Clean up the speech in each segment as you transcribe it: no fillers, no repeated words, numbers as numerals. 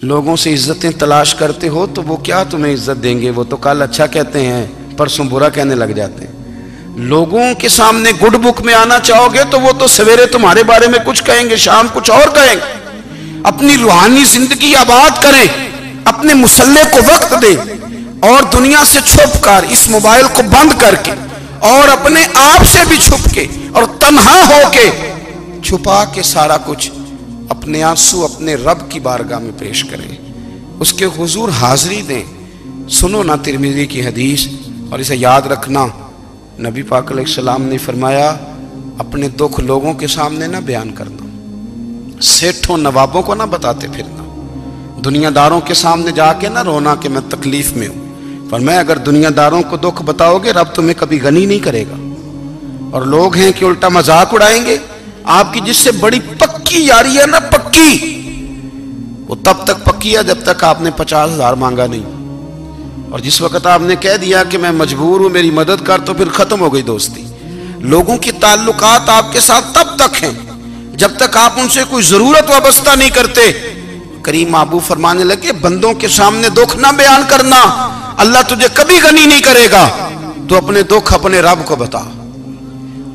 لوگوں سے عزتیں تلاش کرتے ہو تو وہ کیا تمہیں عزت دیں گے؟ وہ تو کل اچھا کہتے ہیں، پرسوں برا کہنے لگ جاتے ہیں۔ لوگوں کے سامنے گڈ بک میں آنا چاہو گے تو وہ تو سویرے تمہارے بارے میں کچھ کہیں گے، شام کچھ اور کہیں گے۔ اپنی روحانی زندگی آباد کریں، اپنے مسلح کو وقت دیں، اور دنیا سے چھپ کر، اس موبائل کو بند کر کے، اور اپنے آپ سے بھی چھپ کے اور تنہا ہو کے، چھپا کے سارا کچھ اپنے آنسو اپنے رب کی بارگاہ میں پیش کریں، اس کے حضور حاضری دیں۔ سنو نا ترمذی کی حدیث، اور اسے یاد رکھنا، نبی پاک علیہ السلام نے فرمایا اپنے دکھ لوگوں کے سامنے نہ بیان کرنا، سیٹھوں نوابوں کو نہ بتاتے پھرنا، دنیا داروں کے سامنے جا کے نہ رونا کہ میں تکلیف میں ہوں۔ فرمایا اگر دنیا داروں کو دکھ بتاؤ گے رب تمہیں کبھی غنی نہیں کرے گا، اور لوگ ہیں کہ الٹا مذاق اڑائیں گے۔ آپ کی جس سے بڑی پکی یاری ہے نا، پکی، وہ تب تک پکی ہے جب تک آپ نے 50,000 مانگا نہیں، اور جس وقت آپ نے کہہ دیا کہ میں مجبور ہوں میری مدد کر، تو پھر ختم ہو گئی دوستی۔ لوگوں کی تعلقات آپ کے ساتھ تب تک ہیں جب تک آپ ان سے کوئی ضرورت وابستہ نہیں کرتے۔ کریم محبوب فرمانے لگے بندوں کے سامنے دکھ نہ بیان کرنا، اللہ تجھے کبھی غنی نہیں کرے گا۔ تو اپنے دکھ اپنے رب کو بتا،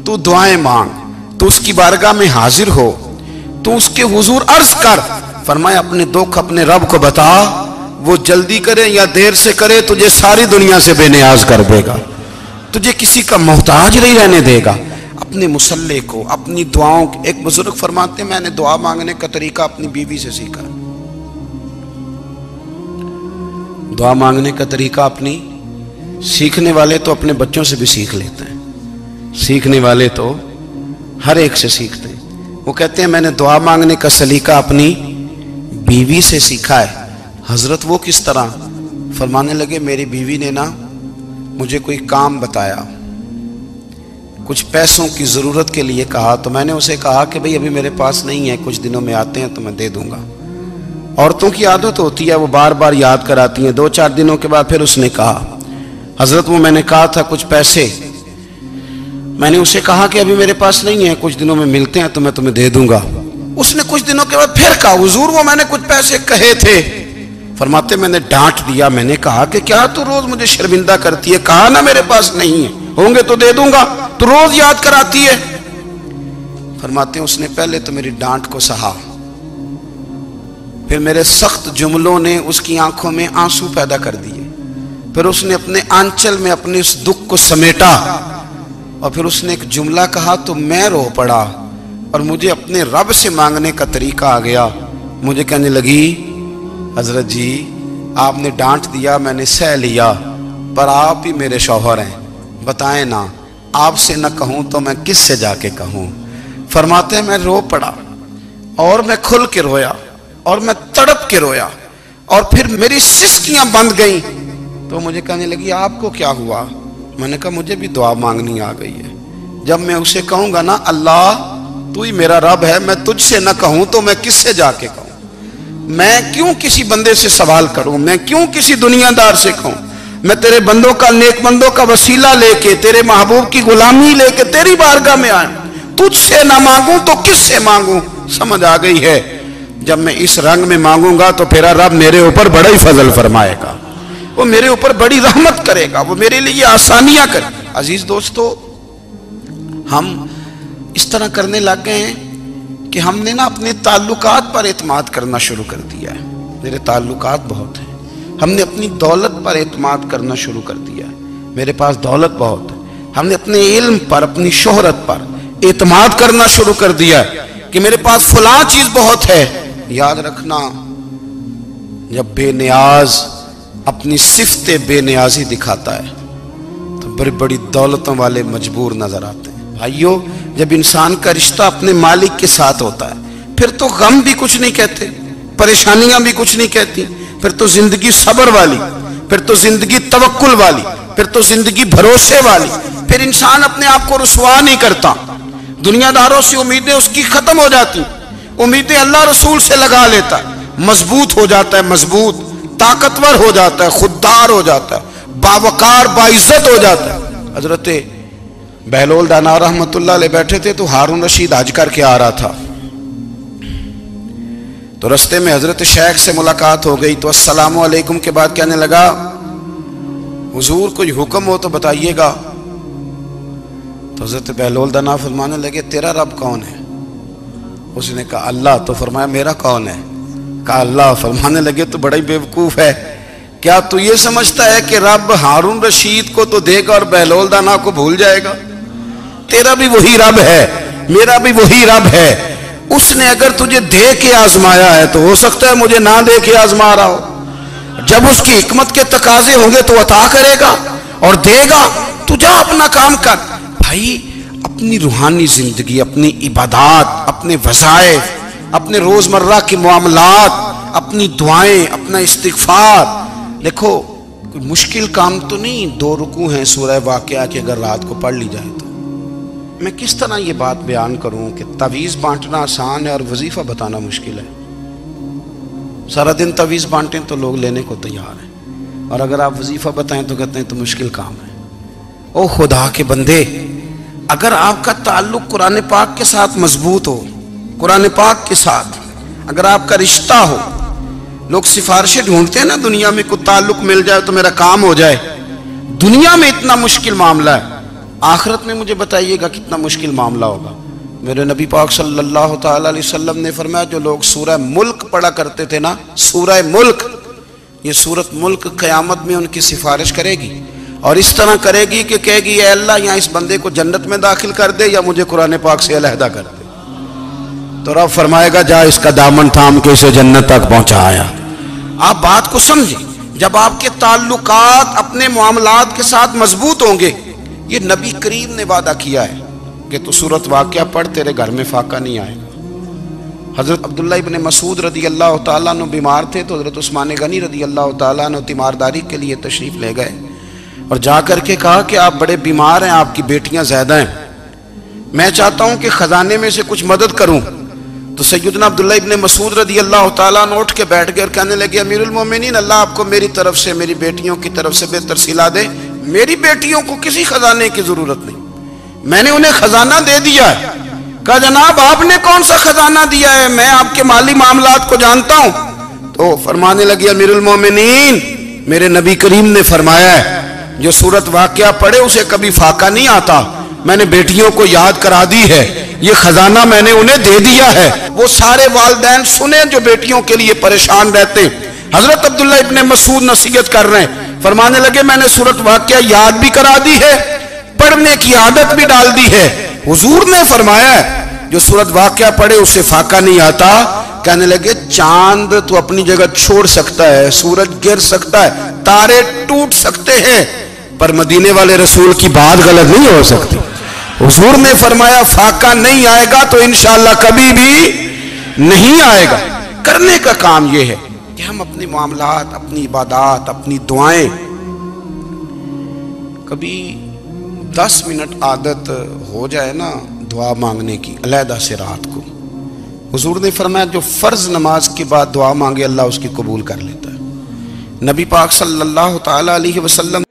تو دعائیں مانگ، تو اس کی بارگاہ میں حاضر ہو، تو اس کے حضور عرض کر۔ فرمایا اپنے دکھ اپنے رب کو بتا، وہ جلدی کرے یا دیر سے کرے تجھے ساری دنیا سے بے نیاز کر دے گا، تجھے کسی کا محتاج نہیں رہنے دے گا۔ اپنے مسلح کو، اپنی دعاؤں، ایک بزرگ فرماتے ہیں میں نے دعا مانگنے کا طریقہ اپنی بیوی سے سیکھا، دعا مانگنے کا طریقہ اپنی، سیکھنے والے تو اپنے بچوں سے بھی سیکھ لیتے ہیں، سیکھنے والے تو ہر ایک سے سیکھتے ہیں۔ وہ کہتے ہیں میں نے دعا مانگنے کا سلیقہ اپنی بیوی سے سیکھا ہے۔ حضرت وہ کس طرح؟ فرمانے لگے میری بیوی نے نا مجھے کوئی کام بتایا، کچھ پیسوں کی ضرورت کے لیے کہا، تو میں نے اسے کہا کہ بھئی ابھی میرے پاس نہیں ہے، کچھ دنوں میں آتے ہیں تو میں دے دوں گا۔ عورتوں کی عادت ہوتی ہے وہ بار بار یاد کراتی ہیں، 2-4 دنوں کے بعد پھر اس نے کہا حضرت وہ میں نے کہا تھا کچھ پیسے، میں نے اسے کہا کہ ابھی میرے پاس نہیں ہے، کچھ دنوں میں ملتے ہیں تو میں تمہیں دے دوں گا۔ اس نے کچھ دنوں کے بعد پھر کہا حضور وہ میں نے کچھ پیسے کہے تھے۔ فرماتے میں نے ڈانٹ دیا، میں نے کہا کہ کیا تو روز مجھے شرمندہ کرتی ہے، کہا نا میرے پاس نہیں ہے، ہوں گے تو دے دوں گا، تو روز یاد کراتی ہے۔ فرماتے ہیں اس نے پہلے تو میری ڈانٹ کو سہا، پھر میرے سخت جملوں نے اس کی آنکھوں میں آنسو پیدا کر دیے، پھر اس نے اپنے آنچل میں اپنے اس دکھ کو سمیٹا، اور پھر اس نے ایک جملہ کہا تو میں رو پڑا، اور مجھے اپنے رب سے مانگنے کا طریقہ آ گیا۔ مجھے کہنے لگی حضرت جی آپ نے ڈانٹ دیا میں نے سہ لیا، پر آپ ہی میرے شوہر ہیں، بتائیں نا آپ سے نہ کہوں تو میں کس سے جا کے کہوں۔ فرماتے ہیں میں رو پڑا، اور میں کھل کے رویا، اور میں تڑپ کے رویا، اور پھر میری سسکیاں بند گئیں۔ تو مجھے کہنے لگی آپ کو کیا ہوا؟ میں نے کہا مجھے بھی دعا مانگنی آ گئی ہے، جب میں اسے کہوں گا نا اللہ تو ہی میرا رب ہے، میں تجھ سے نہ کہوں تو میں کس سے جا کے کہوں؟ میں کیوں کسی بندے سے سوال کروں؟ میں کیوں کسی دنیا دار سے کہوں؟ میں تیرے بندوں کا، نیک بندوں کا وسیلہ لے کے، تیرے محبوب کی غلامی لے کے تیری بارگاہ میں آئیں، تجھ سے نہ مانگوں تو کس سے مانگوں؟ سمجھ آ گئی ہے جب میں اس رنگ میں مانگوں گا تو پھر رب میرے اوپر بڑا ہی فضل فرمائے گا، وہ میرے اوپر بڑی رحمت کرے گا، وہ میرے لیے آسانیاں کرے گا۔ عزیز دوستو ہم اس طرح کرنے لگ گئے ہیں کہ ہم نے نا اپنے تعلقات پر اعتماد کرنا شروع کر دیا ہے۔ میرے تعلقات بہت ہیں، ہم نے اپنی دولت پر اعتماد کرنا شروع کر دیا ہے، میرے پاس دولت بہت ہے۔ ہم نے اپنے علم پر، اپنی شہرت پر اعتماد کرنا شروع کر دیا ہے کہ میرے پاس فلاں چیز بہت ہے۔ یاد رکھنا جب بے نیاز اپنی صفت بے نیازی دکھاتا ہے تو بڑی بڑی دولتوں والے مجبور نظر آتے ہیں۔ بھائیو جب انسان کا رشتہ اپنے مالک کے ساتھ ہوتا ہے پھر تو غم بھی کچھ نہیں کہتے، پریشانیاں بھی کچھ نہیں کہتی، پھر تو زندگی صبر والی، پھر تو زندگی توکل والی، پھر تو زندگی بھروسے والی، پھر انسان اپنے آپ کو رسوا نہیں کرتا، دنیا داروں سے امیدیں اس کی ختم ہو جاتی، امیدیں اللہ رسول سے لگا لیتا ہے، مضبوط ہو جاتا ہے، مضبوط، طاقتور ہو جاتا ہے، خوددار ہو جاتا ہے، باوقار باعزت ہو جاتا ہے۔ حضرت بہلول دانا رحمت اللہ علیہ بیٹھے تھے تو ہارون رشید حج کر کے آ رہا تھا، تو رستے میں حضرت شیخ سے ملاقات ہو گئی تو السلام علیکم کے بعد کہنے لگا حضور کوئی حکم ہو تو بتائیے گا. تو حضرت بہلول دانا فرمانے لگے تیرا رب کون ہے؟ اس نے کہا اللہ. تو فرمایا میرا کون ہے؟ کہا اللہ. فرمانے لگے تو بڑا ہی بیوقوف ہے، کیا تو یہ سمجھتا ہے کہ رب ہارون رشید کو تو دے گا اور بہلول دانا کو بھول جائے گا؟ تیرا بھی وہی رب ہے، میرا بھی وہی رب ہے. اس نے اگر تجھے دے کے آزمایا ہے تو ہو سکتا ہے مجھے نہ دے کے آزما رہا ہو. جب اس کی حکمت کے تقاضے ہوں گے تو عطا کرے گا اور دے گا. تو جا اپنا کام کر. بھائی اپنی روحانی زندگی، اپنی عبادات، اپنے وظائف، اپنے روزمرہ کے معاملات، اپنی دعائیں، اپنا استغفار. دیکھو کوئی مشکل کام تو نہیں 2 رکوع ہیں سورہ واقعہ کہ اگر رات کو پڑھ لی جائے تو. میں کس طرح یہ بات بیان کروں کہ تعویذ بانٹنا آسان ہے اور وظیفہ بتانا مشکل ہے. سارا دن تعویذ بانٹیں تو لوگ لینے کو تیار ہیں، اور اگر آپ وظیفہ بتائیں تو کہتے ہیں تو مشکل کام ہے. او خدا کے بندے، اگر آپ کا تعلق قرآن پاک کے ساتھ مضبوط ہو، قرآن پاک کے ساتھ اگر آپ کا رشتہ ہو، لوگ سفارشیں ڈھونڈتے ہیں نا دنیا میں، کوئی تعلق مل جائے تو میرا کام ہو جائے. دنیا میں اتنا مشکل معاملہ ہے، آخرت میں مجھے بتائیے گا کتنا مشکل معاملہ ہوگا. میرے نبی پاک صلی اللہ تعالی علیہ وسلم نے فرمایا جو لوگ سورہ ملک پڑھا کرتے تھے نا، سورہ ملک، یہ سورت ملک قیامت میں ان کی سفارش کرے گی اور اس طرح کرے گی کہ کہے گی اے اللہ یہاں اس بندے کو جنت میں داخل کر دے یا مجھے قرآن پاک سے علیحدہ کر دے. تو رب فرمائے گا جا اس کا دامن تھام کے اسے جنت تک پہنچایا. آپ بات کو سمجھیں، جب آپ کے تعلقات اپنے معاملات کے ساتھ مضبوط ہوں گے، یہ نبی کریم نے وعدہ کیا ہے کہ تو سورت واقعہ پڑھ تیرے گھر میں فاقہ نہیں آئے گا. حضرت عبداللہ ابن مسعود رضی اللہ تعالیٰ عنہ بیمار تھے تو حضرت عثمان غنی رضی اللہ تعالیٰ عنہ تیمارداری کے لیے تشریف لے گئے اور جا کر کے کہا کہ آپ بڑے بیمار ہیں، آپ کی بیٹیاں زیادہ ہیں، میں چاہتا ہوں کہ خزانے میں سے کچھ مدد کروں. تو سیدنا عبداللہ ابن مسعود رضی اللہ تعالیٰ عنہ اٹھ کے بیٹھ گئے اور کہنے لگے امیر المومنین، اللہ آپ کو میری طرف سے، میری بیٹیوں کی طرف سے بہتر صلہ دے. میری بیٹیوں کو کسی خزانے کی ضرورت نہیں، میں نے انہیں خزانہ دے دیا ہے. کہا جناب آپ نے کون سا خزانہ دیا ہے؟ میں آپ کے مالی معاملات کو جانتا ہوں. تو فرمانے لگے امیر المومنین، میرے نبی کریم نے فرمایا ہے جو سورت واقعہ پڑھے اسے کبھی فاقہ نہیں آتا. میں نے بیٹیوں کو یاد کرا دی ہے، یہ خزانہ میں نے انہیں دے دیا ہے. وہ سارے والدین سنیں جو بیٹیوں کے لیے پریشان رہتے ہیں. حضرت عبداللہ ابن مسعود نصیحت کر رہے ہیں، فرمانے لگے میں نے سورت واقعہ یاد بھی کرا دی ہے، پڑھنے کی عادت بھی ڈال دی ہے. حضور نے فرمایا ہے جو سورت واقعہ پڑھے اسے فاقہ نہیں آتا. کہنے لگے چاند تو اپنی جگہ چھوڑ سکتا ہے، سورج گر سکتا ہے، تارے ٹوٹ سکتے ہیں، پر مدینے والے رسول کی بات غلط نہیں ہو سکتی. حضور نے فرمایا فاقہ نہیں آئے گا تو انشاءاللہ کبھی بھی نہیں آئے گا. کرنے کا کام یہ ہے کہ ہم اپنے معاملات، اپنی عبادات، اپنی دعائیں کبھی 10 منٹ عادت ہو جائے نا دعا مانگنے کی علیحدہ سے رات کو. حضور نے فرمایا جو فرض نماز کے بعد دعا مانگے اللہ اس کی قبول کر لیتا ہے. نبی پاک صلی اللہ تعالی علیہ وسلم